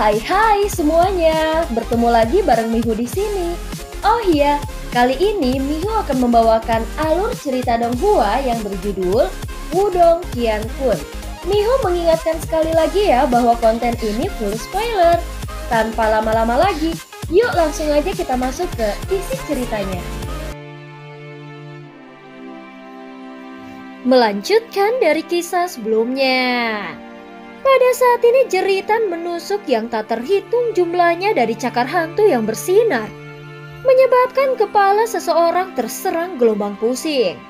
Hai semuanya, bertemu lagi bareng Mihu di sini. Oh iya, kali ini Mihu akan membawakan alur cerita Donghua yang berjudul Wudong Qiankun. Mihu mengingatkan sekali lagi ya bahwa konten ini full spoiler. Tanpa lama-lama lagi, yuk langsung aja kita masuk ke isi ceritanya. Melanjutkan dari kisah sebelumnya. Pada saat ini jeritan menusuk yang tak terhitung jumlahnya dari cakar hantu yang bersinar, menyebabkan kepala seseorang terserang gelombang pusing.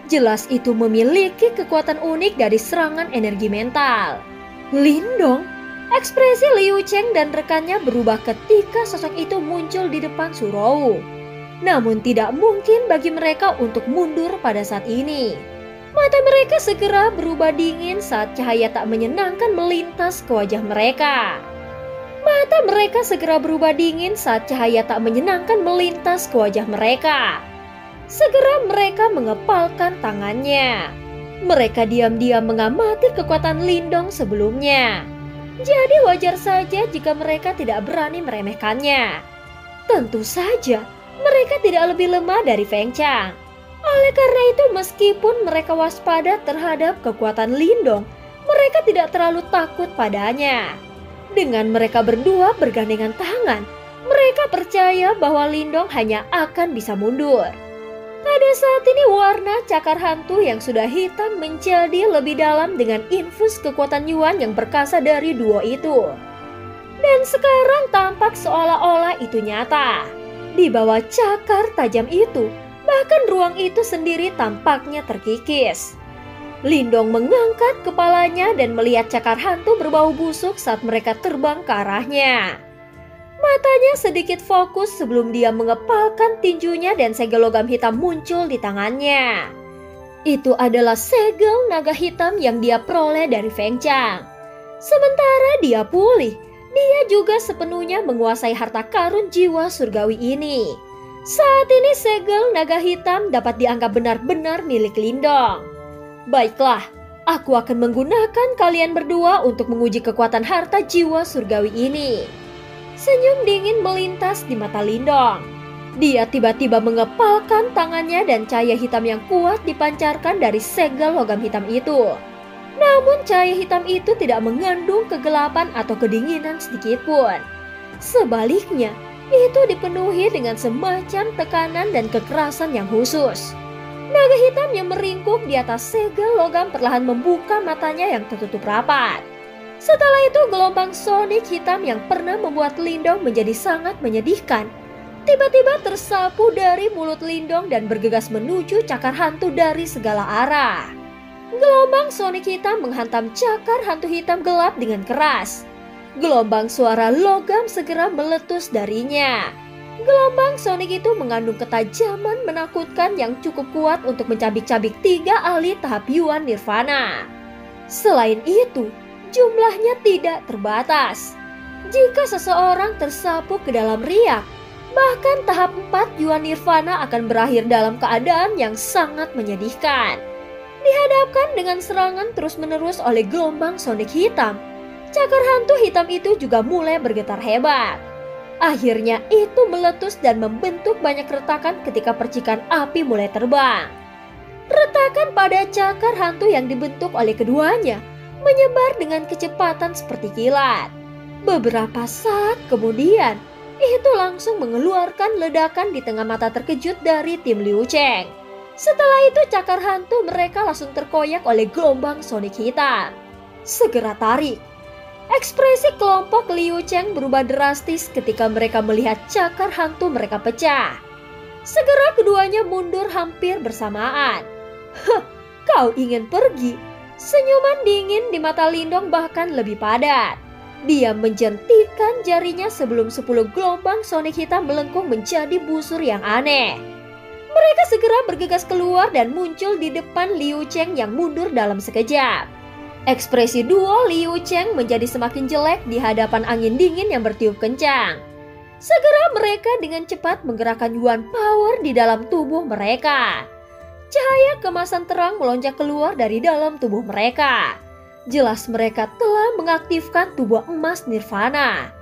Jelas itu memiliki kekuatan unik dari serangan energi mental. Lindong, ekspresi Liu Cheng dan rekannya berubah ketika sosok itu muncul di depan Surou. Namun tidak mungkin bagi mereka untuk mundur pada saat ini. Mata mereka segera berubah dingin saat cahaya tak menyenangkan melintas ke wajah mereka. Mata mereka segera berubah dingin saat cahaya tak menyenangkan melintas ke wajah mereka. Segera mereka mengepalkan tangannya. Mereka diam-diam mengamati kekuatan Lindong sebelumnya. Jadi wajar saja jika mereka tidak berani meremehkannya. Tentu saja mereka tidak lebih lemah dari Feng Chang. Oleh karena itu meskipun mereka waspada terhadap kekuatan Lindong, mereka tidak terlalu takut padanya. Dengan mereka berdua bergandengan tangan, mereka percaya bahwa Lindong hanya akan bisa mundur. Pada saat ini warna cakar hantu yang sudah hitam menjadi lebih dalam dengan infus kekuatan Yuan yang perkasa dari duo itu. Dan sekarang tampak seolah-olah itu nyata. Di bawah cakar tajam itu, bahkan ruang itu sendiri tampaknya terkikis. Lindong mengangkat kepalanya dan melihat cakar hantu berbau busuk saat mereka terbang ke arahnya. Matanya sedikit fokus sebelum dia mengepalkan tinjunya dan segel logam hitam muncul di tangannya. Itu adalah segel naga hitam yang dia peroleh dari Feng Chang. Sementara dia pulih, dia juga sepenuhnya menguasai harta karun jiwa surgawi ini. Saat ini segel naga hitam dapat dianggap benar-benar milik Lindong. Baiklah, aku akan menggunakan kalian berdua untuk menguji kekuatan harta jiwa surgawi ini. Senyum dingin melintas di mata Lindong. Dia tiba-tiba mengepalkan tangannya dan cahaya hitam yang kuat dipancarkan dari segel logam hitam itu. Namun cahaya hitam itu tidak mengandung kegelapan atau kedinginan sedikitpun. Sebaliknya, itu dipenuhi dengan semacam tekanan dan kekerasan yang khusus. Naga hitam yang meringkuk di atas segel logam perlahan membuka matanya yang tertutup rapat. Setelah itu gelombang sonik hitam yang pernah membuat Lindong menjadi sangat menyedihkan tiba-tiba tersapu dari mulut Lindong dan bergegas menuju cakar hantu dari segala arah. Gelombang sonik hitam menghantam cakar hantu hitam gelap dengan keras. Gelombang suara logam segera meletus darinya. Gelombang sonik itu mengandung ketajaman menakutkan yang cukup kuat untuk mencabik-cabik 3 ahli tahap Yuan Nirvana. Selain itu, jumlahnya tidak terbatas. Jika seseorang tersapu ke dalam riak, bahkan tahap 4 Yuan Nirvana akan berakhir dalam keadaan yang sangat menyedihkan. Dihadapkan dengan serangan terus-menerus oleh gelombang sonik hitam, cakar hantu hitam itu juga mulai bergetar hebat. Akhirnya itu meletus dan membentuk banyak retakan ketika percikan api mulai terbang. Retakan pada cakar hantu yang dibentuk oleh keduanya menyebar dengan kecepatan seperti kilat. Beberapa saat kemudian, itu langsung mengeluarkan ledakan di tengah mata terkejut dari tim Liu Cheng. Setelah itu cakar hantu mereka langsung terkoyak oleh gelombang sonik hitam. Segera tarik. Ekspresi kelompok Liu Cheng berubah drastis ketika mereka melihat cakar hantu mereka pecah. Segera keduanya mundur hampir bersamaan. Kau ingin pergi? Senyuman dingin di mata Lindong bahkan lebih padat. Dia menjentikan jarinya sebelum 10 gelombang sonik hitam melengkung menjadi busur yang aneh. Mereka segera bergegas keluar dan muncul di depan Liu Cheng yang mundur dalam sekejap. Ekspresi duo Liu Cheng menjadi semakin jelek di hadapan angin dingin yang bertiup kencang. Segera mereka dengan cepat menggerakkan Yuan Power di dalam tubuh mereka. Cahaya kemasan terang melonjak keluar dari dalam tubuh mereka. Jelas mereka telah mengaktifkan tubuh emas Nirvana.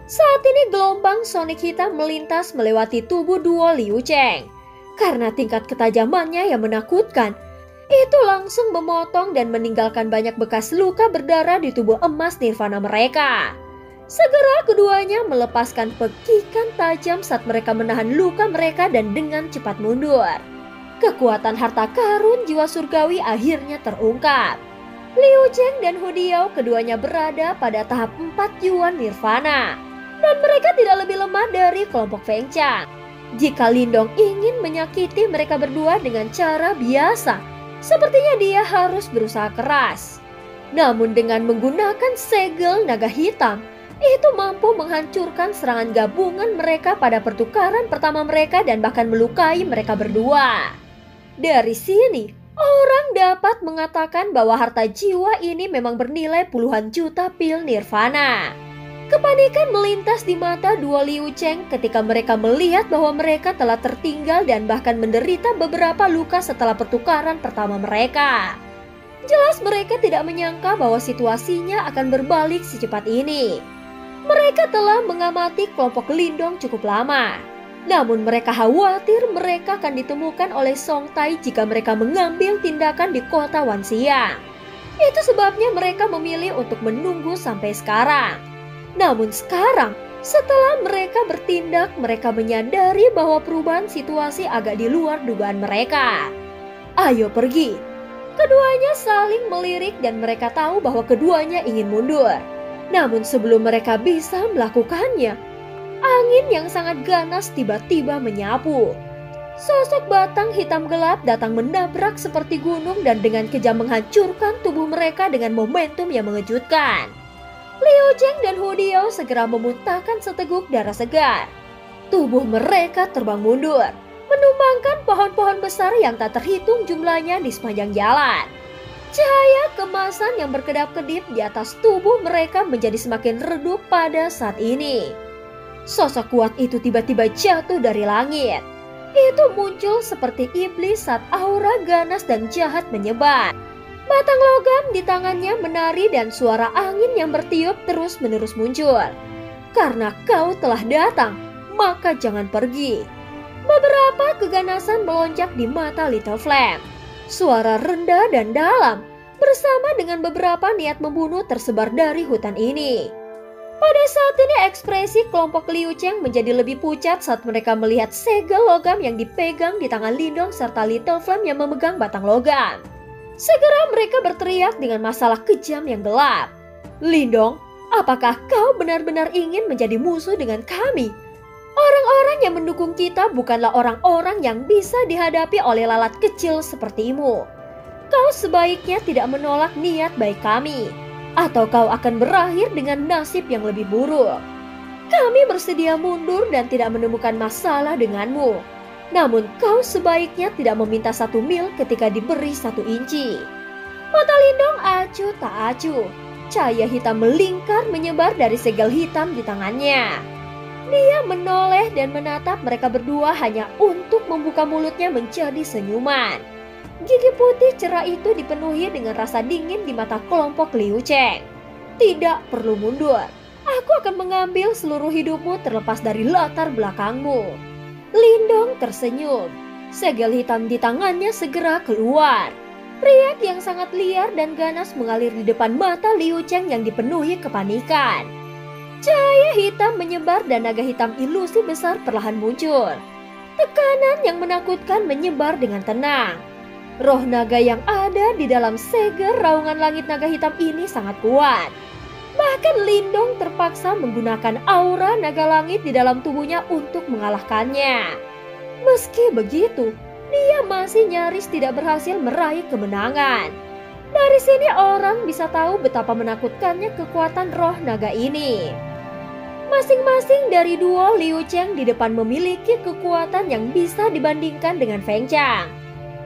Saat ini gelombang sonik hitam melintas melewati tubuh duo Liu Cheng. Karena tingkat ketajamannya yang menakutkan, itu langsung memotong dan meninggalkan banyak bekas luka berdarah di tubuh emas nirvana mereka. Segera keduanya melepaskan pekikan tajam saat mereka menahan luka mereka dan dengan cepat mundur. Kekuatan harta karun jiwa surgawi akhirnya terungkap. Liu Cheng dan Hu Diao keduanya berada pada tahap 4 Yuan Nirvana. Dan mereka tidak lebih lemah dari kelompok Feng Chang. Jika Lindong ingin menyakiti mereka berdua dengan cara biasa, sepertinya dia harus berusaha keras. Namun dengan menggunakan segel naga hitam, itu mampu menghancurkan serangan gabungan mereka pada pertukaran pertama mereka dan bahkan melukai mereka berdua. Dari sini, orang dapat mengatakan bahwa harta jiwa ini memang bernilai puluhan juta pil nirvana. Kepanikan melintas di mata dua Liu Cheng ketika mereka melihat bahwa mereka telah tertinggal dan bahkan menderita beberapa luka setelah pertukaran pertama mereka. Jelas mereka tidak menyangka bahwa situasinya akan berbalik secepat ini. Mereka telah mengamati kelompok Lindong cukup lama. Namun mereka khawatir mereka akan ditemukan oleh Song Tai jika mereka mengambil tindakan di kota Wanxiang. Itu sebabnya mereka memilih untuk menunggu sampai sekarang. Namun sekarang, setelah mereka bertindak, mereka menyadari bahwa perubahan situasi agak di luar dugaan mereka. Ayo pergi. Keduanya saling melirik dan mereka tahu bahwa keduanya ingin mundur. Namun sebelum mereka bisa melakukannya, angin yang sangat ganas tiba-tiba menyapu. Sosok batang hitam gelap datang menabrak seperti gunung dan dengan kejam menghancurkan tubuh mereka dengan momentum yang mengejutkan. Liu Cheng dan Hu Diao segera memuntahkan seteguk darah segar. Tubuh mereka terbang mundur, menumbangkan pohon-pohon besar yang tak terhitung jumlahnya di sepanjang jalan. Cahaya kemasan yang berkedap-kedip di atas tubuh mereka menjadi semakin redup pada saat ini. Sosok kuat itu tiba-tiba jatuh dari langit. Itu muncul seperti iblis saat aura ganas dan jahat menyebar. Batang logam di tangannya menari dan suara angin yang bertiup terus-menerus muncul. Karena kau telah datang, maka jangan pergi. Beberapa keganasan melonjak di mata Little Flame. Suara rendah dan dalam, bersama dengan beberapa niat membunuh tersebar dari hutan ini. Pada saat ini ekspresi kelompok Liu Cheng menjadi lebih pucat saat mereka melihat segel logam yang dipegang di tangan Lindong serta Little Flame yang memegang batang logam. Segera mereka berteriak dengan masalah kejam yang gelap. Lindong, apakah kau benar-benar ingin menjadi musuh dengan kami? Orang-orang yang mendukung kita bukanlah orang-orang yang bisa dihadapi oleh lalat kecil sepertimu. Kau sebaiknya tidak menolak niat baik kami, atau kau akan berakhir dengan nasib yang lebih buruk. Kami bersedia mundur dan tidak menemukan masalah denganmu. Namun kau sebaiknya tidak meminta 1 mil ketika diberi 1 inci. Mata Lindong acuh tak acuh. Cahaya hitam melingkar menyebar dari segel hitam di tangannya. Dia menoleh dan menatap mereka berdua hanya untuk membuka mulutnya menjadi senyuman. Gigi putih cerah itu dipenuhi dengan rasa dingin di mata kelompok Liu Cheng. Tidak perlu mundur. Aku akan mengambil seluruh hidupmu terlepas dari latar belakangmu. Lindong tersenyum. Segel hitam di tangannya segera keluar. Riak yang sangat liar dan ganas mengalir di depan mata Liu Cheng yang dipenuhi kepanikan. Cahaya hitam menyebar dan naga hitam ilusi besar perlahan muncul. Tekanan yang menakutkan menyebar dengan tenang. Roh naga yang ada di dalam segel raungan langit naga hitam ini sangat kuat. Bahkan Lindong terpaksa menggunakan aura naga langit di dalam tubuhnya untuk mengalahkannya. Meski begitu, dia masih nyaris tidak berhasil meraih kemenangan. Dari sini orang bisa tahu betapa menakutkannya kekuatan roh naga ini. Masing-masing dari duo Liu Cheng di depan memiliki kekuatan yang bisa dibandingkan dengan Feng Chang.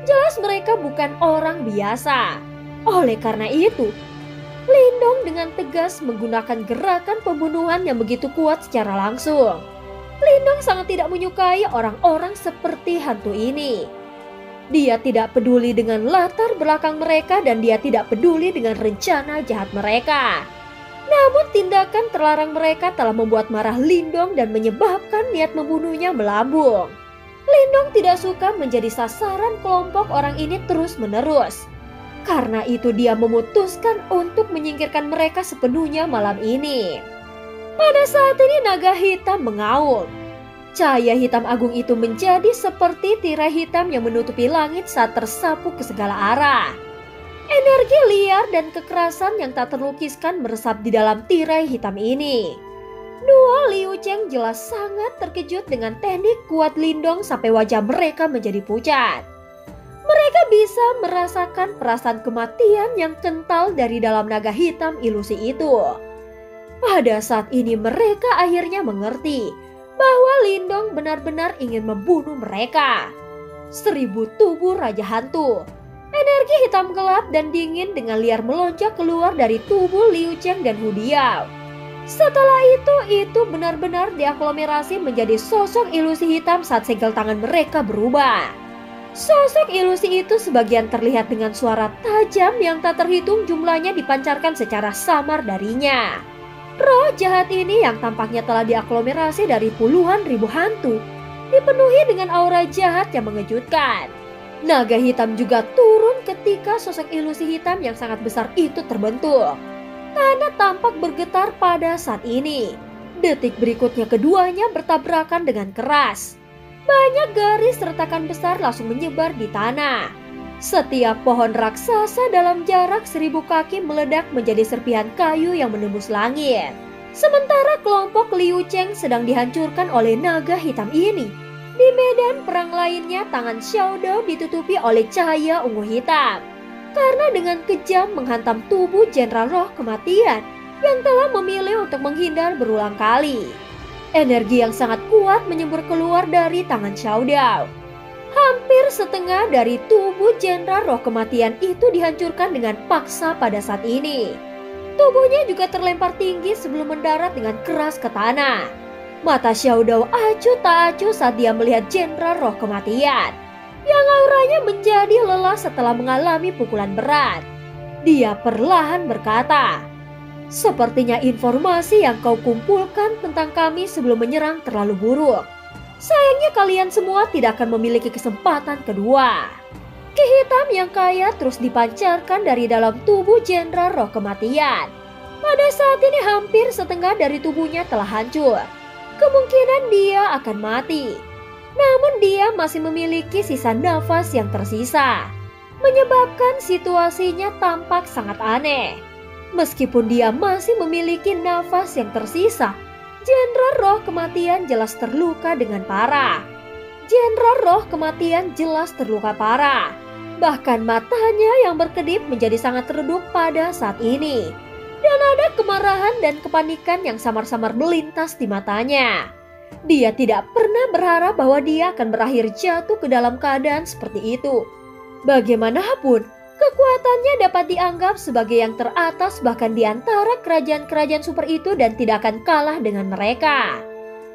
Jelas mereka bukan orang biasa. Oleh karena itu, Lindong dengan tegas menggunakan gerakan pembunuhan yang begitu kuat secara langsung. Lindong sangat tidak menyukai orang-orang seperti hantu ini. Dia tidak peduli dengan latar belakang mereka dan dia tidak peduli dengan rencana jahat mereka. Namun tindakan terlarang mereka telah membuat marah Lindong dan menyebabkan niat membunuhnya melambung. Lindong tidak suka menjadi sasaran kelompok orang ini terus-menerus. Karena itu dia memutuskan untuk menyingkirkan mereka sepenuhnya malam ini. Pada saat ini naga hitam mengaum. Cahaya hitam agung itu menjadi seperti tirai hitam yang menutupi langit saat tersapu ke segala arah. Energi liar dan kekerasan yang tak terlukiskan meresap di dalam tirai hitam ini. Dua Liu Cheng jelas sangat terkejut dengan teknik kuat Lindong sampai wajah mereka menjadi pucat. Mereka bisa merasakan perasaan kematian yang kental dari dalam naga hitam ilusi itu. Pada saat ini mereka akhirnya mengerti bahwa Lindong benar-benar ingin membunuh mereka. 1000 tubuh Raja Hantu. Energi hitam gelap dan dingin dengan liar melonjak keluar dari tubuh Liu Cheng dan Hu Diao. Setelah itu benar-benar diaglomerasi menjadi sosok ilusi hitam saat segel tangan mereka berubah. Sosok ilusi itu sebagian terlihat dengan suara tajam yang tak terhitung jumlahnya dipancarkan secara samar darinya. Roh jahat ini yang tampaknya telah diaglomerasi dari puluhan ribu hantu, dipenuhi dengan aura jahat yang mengejutkan. Naga hitam juga turun ketika sosok ilusi hitam yang sangat besar itu terbentuk. Tanah tampak bergetar pada saat ini. Detik berikutnya keduanya bertabrakan dengan keras. Banyak garis retakan besar langsung menyebar di tanah. Setiap pohon raksasa dalam jarak 1000 kaki meledak menjadi serpihan kayu yang menembus langit. Sementara kelompok Liu Cheng sedang dihancurkan oleh naga hitam ini. Di medan perang lainnya, tangan Xiao Dao ditutupi oleh cahaya ungu hitam. Karena dengan kejam menghantam tubuh Jenderal Roh Kematian yang telah memilih untuk menghindar berulang kali. Energi yang sangat kuat menyembur keluar dari tangan Xiao Dao. Hampir setengah dari tubuh Jenderal Roh Kematian itu dihancurkan dengan paksa pada saat ini. Tubuhnya juga terlempar tinggi sebelum mendarat dengan keras ke tanah. Mata Xiao Dao acuh tak acuh saat dia melihat Jenderal Roh Kematian yang auranya menjadi lelah setelah mengalami pukulan berat. Dia perlahan berkata, "Sepertinya informasi yang kau kumpulkan tentang kami sebelum menyerang terlalu buruk. Sayangnya kalian semua tidak akan memiliki kesempatan kedua." Ki hitam yang kaya terus dipancarkan dari dalam tubuh Jenderal Roh Kematian. Pada saat ini hampir setengah dari tubuhnya telah hancur. Kemungkinan dia akan mati. Namun dia masih memiliki sisa nafas yang tersisa, menyebabkan situasinya tampak sangat aneh. Meskipun dia masih memiliki nafas yang tersisa, Jenderal Roh Kematian jelas terluka dengan parah. Jenderal Roh Kematian jelas terluka parah. Bahkan matanya yang berkedip menjadi sangat redup pada saat ini. Dan ada kemarahan dan kepanikan yang samar-samar melintas di matanya. Dia tidak pernah berharap bahwa dia akan berakhir jatuh ke dalam keadaan seperti itu. Bagaimanapun, kekuatannya dapat dianggap sebagai yang teratas bahkan di antara kerajaan-kerajaan super itu dan tidak akan kalah dengan mereka.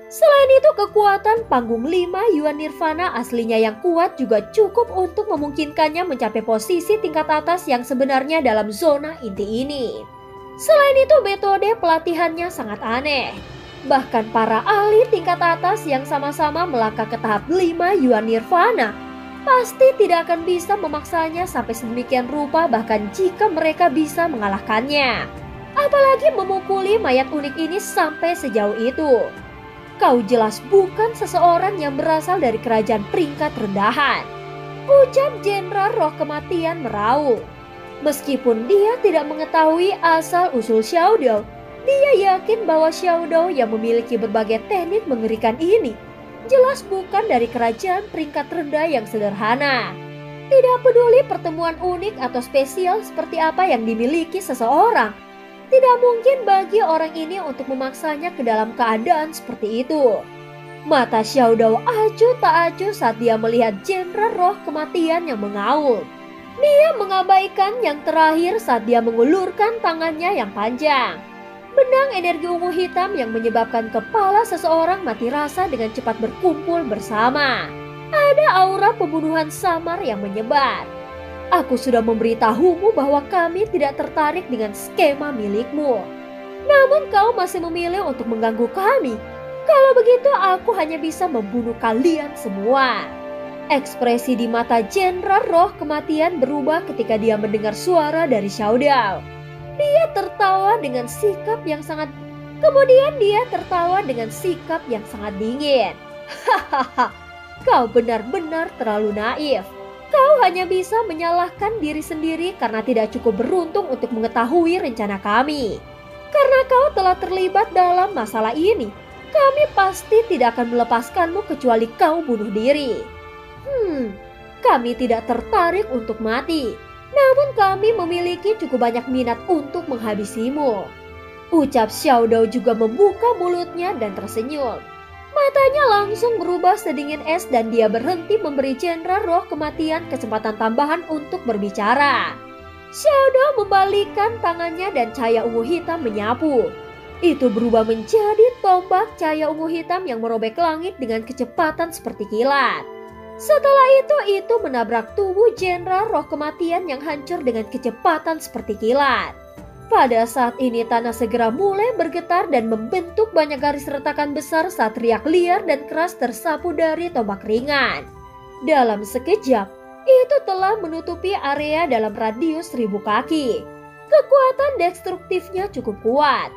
Selain itu, kekuatan panggung 5 Yuan Nirvana aslinya yang kuat juga cukup untuk memungkinkannya mencapai posisi tingkat atas yang sebenarnya dalam zona inti ini. Selain itu, metode pelatihannya sangat aneh. Bahkan para ahli tingkat atas yang sama-sama melangkah ke tahap 5 Yuan Nirvana pasti tidak akan bisa memaksanya sampai sedemikian rupa bahkan jika mereka bisa mengalahkannya. Apalagi memukuli mayat unik ini sampai sejauh itu. Kau jelas bukan seseorang yang berasal dari kerajaan peringkat rendahan, ucap Jenderal Roh Kematian meraung. Meskipun dia tidak mengetahui asal-usul Xiao Dao, dia yakin bahwa Xiao Dao yang memiliki berbagai teknik mengerikan ini jelas bukan dari kerajaan peringkat rendah yang sederhana. Tidak peduli pertemuan unik atau spesial seperti apa yang dimiliki seseorang, tidak mungkin bagi orang ini untuk memaksanya ke dalam keadaan seperti itu. Mata Xiao Dao acuh tak acuh saat dia melihat Jenderal Roh Kematian yang mengaum. Dia mengabaikan yang terakhir saat dia mengulurkan tangannya yang panjang. Benang energi ungu hitam yang menyebabkan kepala seseorang mati rasa dengan cepat berkumpul bersama. Ada aura pembunuhan samar yang menyebar. Aku sudah memberitahumu bahwa kami tidak tertarik dengan skema milikmu. Namun kau masih memilih untuk mengganggu kami. Kalau begitu aku hanya bisa membunuh kalian semua. Ekspresi di mata Jenderal Roh Kematian berubah ketika dia mendengar suara dari Xiao Dao. Dia tertawa dengan sikap yang sangat dingin. Hahaha, kau benar-benar terlalu naif. Kau hanya bisa menyalahkan diri sendiri karena tidak cukup beruntung untuk mengetahui rencana kami. Karena kau telah terlibat dalam masalah ini, kami pasti tidak akan melepaskanmu kecuali kau bunuh diri. Kami tidak tertarik untuk mati, namun kami memiliki cukup banyak minat untuk menghabisimu. Ucap Xiao Dao juga membuka mulutnya dan tersenyum. Matanya langsung berubah sedingin es dan dia berhenti memberi Jenderal Roh Kematian kesempatan tambahan untuk berbicara. Xiao Dao membalikkan tangannya dan cahaya ungu hitam menyapu. Itu berubah menjadi tombak cahaya ungu hitam yang merobek langit dengan kecepatan seperti kilat. Setelah itu menabrak tubuh Jenderal Roh Kematian yang hancur dengan kecepatan seperti kilat. Pada saat ini tanah segera mulai bergetar dan membentuk banyak garis retakan besar saat riak liar dan keras tersapu dari tombak ringan. Dalam sekejap, itu telah menutupi area dalam radius 1000 kaki. Kekuatan destruktifnya cukup kuat.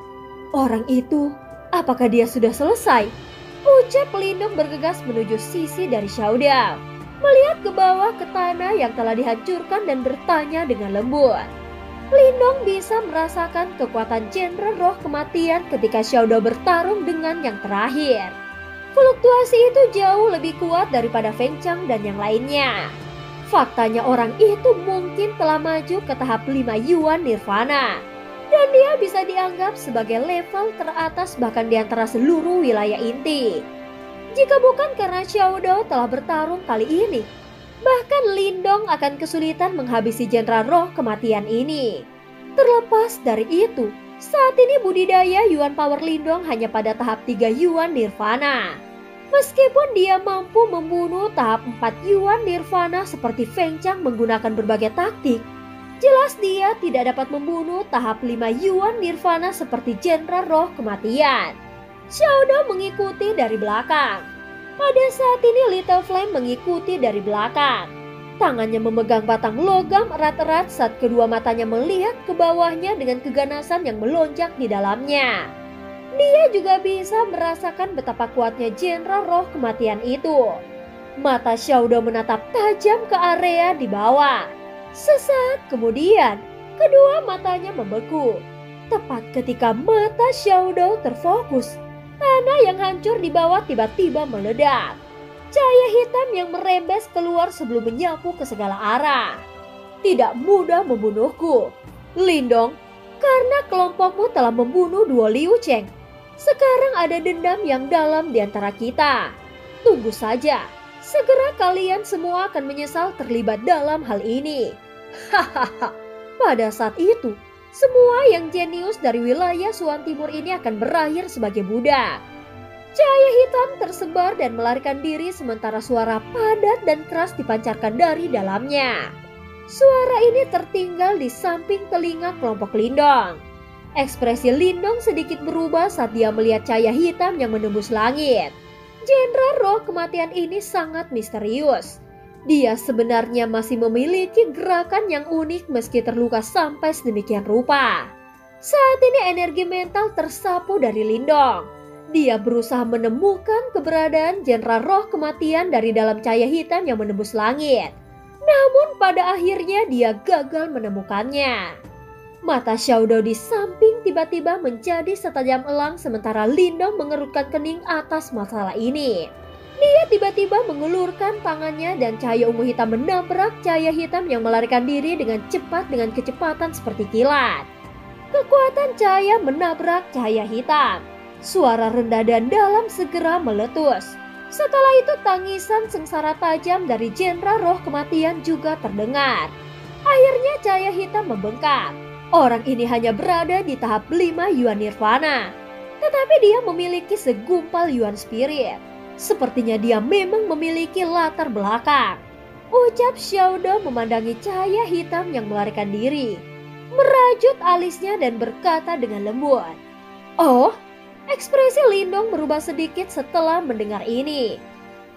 Orang itu, apakah dia sudah selesai? Ucap Lindong bergegas menuju sisi dari Xiao Dao, melihat ke bawah ke tanah yang telah dihancurkan dan bertanya dengan lembut. Lindong bisa merasakan kekuatan Jenderal Roh Kematian ketika Xiao Dao bertarung dengan yang terakhir. Fluktuasi itu jauh lebih kuat daripada Feng Chang dan yang lainnya. Faktanya orang itu mungkin telah maju ke tahap 5 Yuan Nirvana. Dan dia bisa dianggap sebagai level teratas bahkan di antara seluruh wilayah inti. Jika bukan karena Xiao Dao telah bertarung kali ini, bahkan Lindong akan kesulitan menghabisi Jenderal Roh Kematian ini. Terlepas dari itu, saat ini budidaya Yuan Power Lindong hanya pada tahap 3 Yuan Nirvana. Meskipun dia mampu membunuh tahap 4 Yuan Nirvana seperti Feng Chang menggunakan berbagai taktik, jelas dia tidak dapat membunuh tahap 5 Yuan Nirvana seperti Jenderal Roh Kematian. Xiao Dao mengikuti dari belakang. Pada saat ini Little Flame mengikuti dari belakang. Tangannya memegang batang logam erat-erat saat kedua matanya melihat ke bawahnya dengan keganasan yang melonjak di dalamnya. Dia juga bisa merasakan betapa kuatnya Jenderal Roh Kematian itu. Mata Xiao Dao menatap tajam ke area di bawah. Sesaat kemudian, kedua matanya membeku. Tepat ketika mata Xiao Dao terfokus, tanah yang hancur di bawah tiba-tiba meledak. Cahaya hitam yang merembes keluar sebelum menyapu ke segala arah. Tidak mudah membunuhku, Lindong, karena kelompokmu telah membunuh dua Liu Cheng. Sekarang ada dendam yang dalam di antara kita. Tunggu saja. Segera kalian semua akan menyesal terlibat dalam hal ini. Hahaha. Pada saat itu, semua yang jenius dari wilayah Suan Timur ini akan berakhir sebagai budak. Cahaya hitam tersebar dan melarikan diri sementara suara padat dan keras dipancarkan dari dalamnya. Suara ini tertinggal di samping telinga kelompok Lindong. Ekspresi Lindong sedikit berubah saat dia melihat cahaya hitam yang menembus langit. Jenderal Roh Kematian ini sangat misterius. Dia sebenarnya masih memiliki gerakan yang unik meski terluka sampai sedemikian rupa. Saat ini energi mental tersapu dari Lindong. Dia berusaha menemukan keberadaan Jenderal Roh Kematian dari dalam cahaya hitam yang menembus langit. Namun pada akhirnya dia gagal menemukannya. Mata Xiao Dao di samping tiba-tiba menjadi setajam elang sementara Lindong mengerutkan kening atas masalah ini. Dia tiba-tiba mengulurkan tangannya dan cahaya ungu hitam menabrak cahaya hitam yang melarikan diri dengan cepat dengan kecepatan seperti kilat. Kekuatan cahaya menabrak cahaya hitam. Suara rendah dan dalam segera meletus. Setelah itu tangisan sengsara tajam dari Jenderal Roh Kematian juga terdengar. Akhirnya cahaya hitam membengkak. Orang ini hanya berada di tahap 5 Yuan Nirvana. Tetapi dia memiliki segumpal Yuan Spirit. Sepertinya dia memang memiliki latar belakang. Ucap Xiao Dao memandangi cahaya hitam yang melarikan diri. Merajut alisnya dan berkata dengan lembut, Oh, ekspresi Lindong berubah sedikit setelah mendengar ini.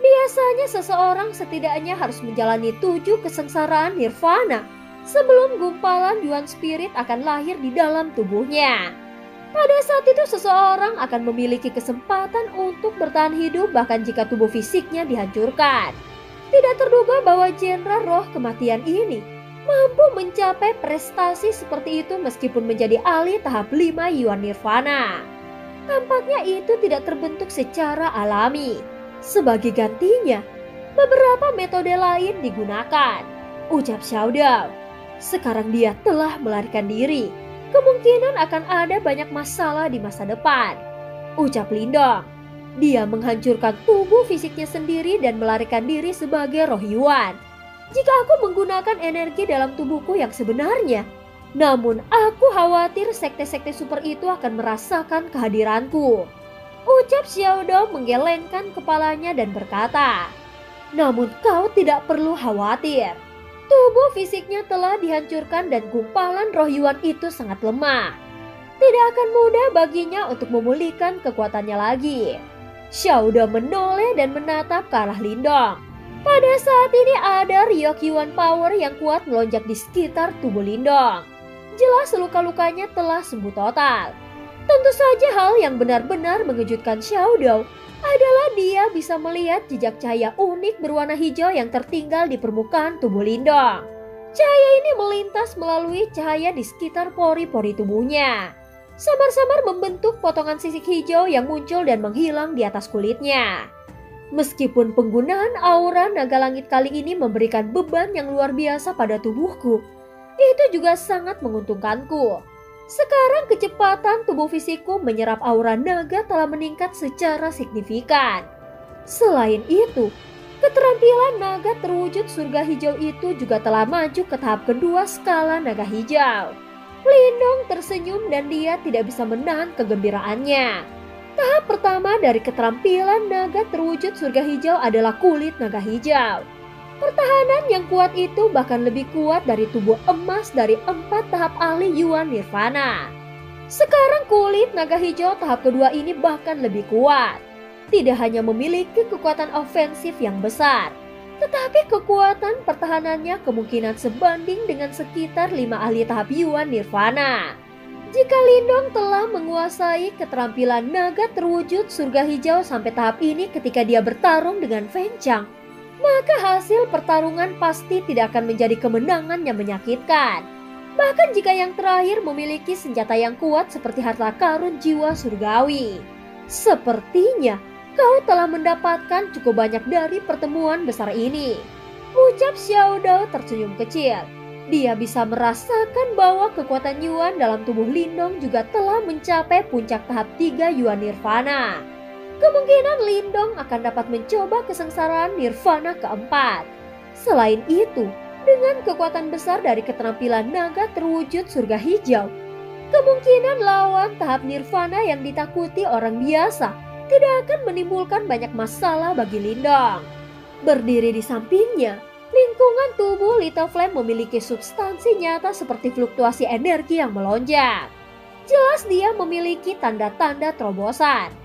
Biasanya seseorang setidaknya harus menjalani 7 kesengsaraan nirvana sebelum gumpalan Yuan Spirit akan lahir di dalam tubuhnya. Pada saat itu seseorang akan memiliki kesempatan untuk bertahan hidup bahkan jika tubuh fisiknya dihancurkan. Tidak terduga bahwa Jenderal Roh Kematian ini mampu mencapai prestasi seperti itu meskipun menjadi ahli tahap 5 Yuan Nirvana. Tampaknya itu tidak terbentuk secara alami. Sebagai gantinya, beberapa metode lain digunakan. Ucap Xiao Dao. Sekarang dia telah melarikan diri. Kemungkinan akan ada banyak masalah di masa depan. Ucap Lindong. Dia menghancurkan tubuh fisiknya sendiri dan melarikan diri sebagai roh Yuan. Jika aku menggunakan energi dalam tubuhku yang sebenarnya, namun aku khawatir sekte-sekte super itu akan merasakan kehadiranku. Ucap Xiao Dao menggelengkan kepalanya dan berkata, namun kau tidak perlu khawatir. Tubuh fisiknya telah dihancurkan dan gumpalan roh Yuan itu sangat lemah. Tidak akan mudah baginya untuk memulihkan kekuatannya lagi. Xiao Dao menoleh dan menatap ke arah Lindong. Pada saat ini ada Ryok Yuan Power yang kuat melonjak di sekitar tubuh Lindong. Jelas luka-lukanya telah sembuh total. Tentu saja hal yang benar-benar mengejutkan Xiao Dao adalah dia bisa melihat jejak cahaya unik berwarna hijau yang tertinggal di permukaan tubuh Lindong. Cahaya ini melintas melalui cahaya di sekitar pori-pori tubuhnya. Samar-samar membentuk potongan sisik hijau yang muncul dan menghilang di atas kulitnya. Meskipun penggunaan aura naga langit kali ini memberikan beban yang luar biasa pada tubuhku, itu juga sangat menguntungkanku. Sekarang kecepatan tubuh fisikku menyerap aura naga telah meningkat secara signifikan. Selain itu, keterampilan naga terwujud surga hijau itu juga telah maju ke tahap kedua skala naga hijau. Lindong tersenyum dan dia tidak bisa menahan kegembiraannya. Tahap pertama dari keterampilan naga terwujud surga hijau adalah kulit naga hijau. Pertahanan yang kuat itu bahkan lebih kuat dari tubuh emas dari 4 tahap ahli Yuan Nirvana. Sekarang kulit naga hijau tahap kedua ini bahkan lebih kuat. Tidak hanya memiliki kekuatan ofensif yang besar, tetapi kekuatan pertahanannya kemungkinan sebanding dengan sekitar 5 ahli tahap Yuan Nirvana. Jika Lindong telah menguasai keterampilan naga terwujud surga hijau sampai tahap ini ketika dia bertarung dengan Feng Chang, maka hasil pertarungan pasti tidak akan menjadi kemenangan yang menyakitkan. Bahkan jika yang terakhir memiliki senjata yang kuat seperti harta karun jiwa surgawi. Sepertinya kau telah mendapatkan cukup banyak dari pertemuan besar ini. Ucap Xiao Dao tersenyum kecil. Dia bisa merasakan bahwa kekuatan Yuan dalam tubuh Lindong juga telah mencapai puncak tahap 3 Yuan Nirvana. Kemungkinan Lindong akan dapat mencoba kesengsaraan Nirvana keempat. Selain itu, dengan kekuatan besar dari keterampilan naga terwujud surga hijau, kemungkinan lawan tahap Nirvana yang ditakuti orang biasa tidak akan menimbulkan banyak masalah bagi Lindong. Berdiri di sampingnya, lingkungan tubuh Little Flame memiliki substansi nyata seperti fluktuasi energi yang melonjak. Jelas dia memiliki tanda-tanda terobosan.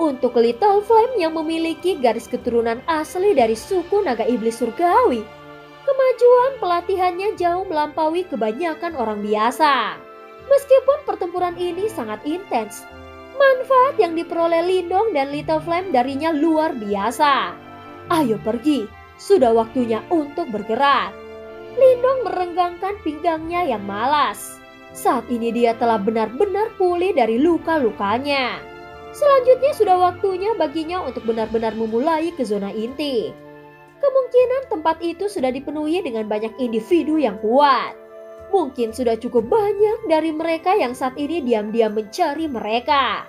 Untuk Little Flame yang memiliki garis keturunan asli dari suku naga iblis surgawi, kemajuan pelatihannya jauh melampaui kebanyakan orang biasa. Meskipun pertempuran ini sangat intens, manfaat yang diperoleh Lindong dan Little Flame darinya luar biasa. Ayo pergi, sudah waktunya untuk bergerak. Lindong merenggangkan pinggangnya yang malas. Saat ini dia telah benar-benar pulih dari luka-lukanya. Selanjutnya sudah waktunya baginya untuk benar-benar memulai ke zona inti. Kemungkinan tempat itu sudah dipenuhi dengan banyak individu yang kuat. Mungkin sudah cukup banyak dari mereka yang saat ini diam-diam mencari mereka.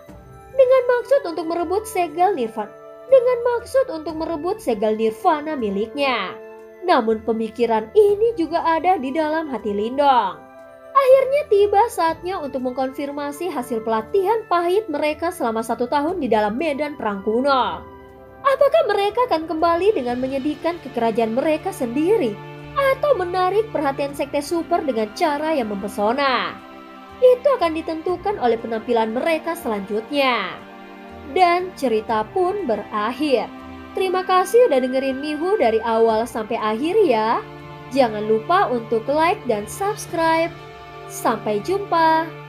Dengan maksud untuk merebut segel Nirvana miliknya. Namun pemikiran ini juga ada di dalam hati Lindong. Akhirnya tiba saatnya untuk mengkonfirmasi hasil pelatihan pahit mereka selama 1 tahun di dalam medan perang kuno. Apakah mereka akan kembali dengan menyedihkan ke kerajaan mereka sendiri, atau menarik perhatian sekte super dengan cara yang mempesona? itu akan ditentukan oleh penampilan mereka selanjutnya. Dan cerita pun berakhir. Terima kasih udah dengerin Mihu dari awal sampai akhir ya. Jangan lupa untuk like dan subscribe. Sampai jumpa.